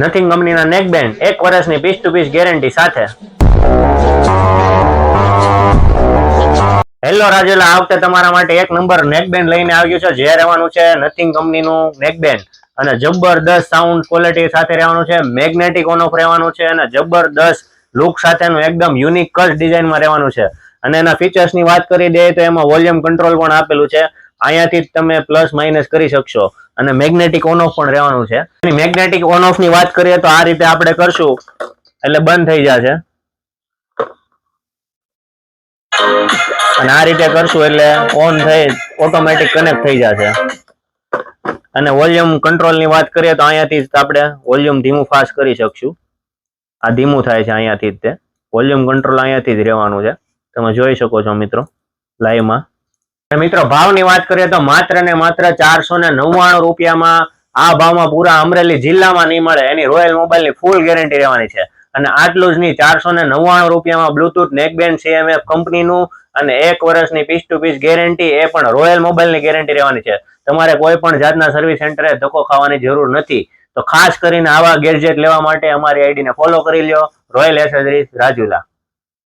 Nothing કંપનીના નેક band 1 વર્ષની પીસ ટુ પીસ ગેરંટી સાથે. હેલો રાજુલા, આ વખતે તમારા માટે એક નંબર નેક બેન્ડ લઈને આવ્યું છે. જે રહેવાનું છે નથિંગ કંપનીનું નેક બેન્ડ અને જબરદસ્ત સાઉન્ડ ક્વોલિટી સાથે રહેવાનું છે. મેગ્નેટિક ઓન ઓફ રહેવાનું છે અને જબરદસ્ત લુક સાથેનું એકદમ યુનિક જ ડિઝાઇનમાં રહેવાનું છે. અને એના ફીચર્સની વાત કરી દઈએ તો એમાં વોલ્યુમ કંટ્રોલ પણ આપેલું છે. અહીંયાથી જ તમે પ્લસ માઇનસ કરી શકશો અને મેગ્નેટિક ઓન ઓફ પણ રહેવાનું છે. મેગ્નેટિક ઓન ઓફ ની વાત કરીએ તો આ રીતે આપણે કરશું એટલે બંધ થઈ જશે અને આ રીતે કરશું એટલે ઓન થઈ ઓટોમેટિક કનેક્ટ થઈ જશે. અને વોલ્યુમ કંટ્રોલ ની વાત કરીએ તો અહીંયાથી જ આપણે વોલ્યુમ ધીમું ફાસ્ટ કરી શકશું. આ ધીમું થાય છે અહીંયાથી જ. તે વોલ્યુમ કંટ્રોલ અહીંયાથી જ રહેવાનું છે. તમે જોઈ શકો છો મિત્રો લાઈવમાં. મિત્રો ભાવની વાત કરીએ તો માત્ર ને માત્ર 499 રૂપિયામાં આ ભાવમાં પૂરા અમરેલી જિલ્લામાં નહીં મળે. એની રોયલ મોબાઈલની ફૂલ ગેરંટી રહેવાની છે. અને આટલું જ નહીં, 499 રૂપિયામાં બ્લુટૂથ નેકબેન્ડ CMF કંપનીનું અને 1 વર્ષની પીસ ટુ પીસ ગેરંટી, એ પણ રોયલ મોબાઈલની ગેરંટી રહેવાની છે. તમારે કોઈ પણ જાતના સર્વિસ સેન્ટરે ધક્કો ખાવાની જરૂર નથી. તો ખાસ કરીને આવા ગેજેટ લેવા માટે અમારી આઈડીને ફોલો કરી લ્યો, રોયલ એસેસરીઝ રાજુલા.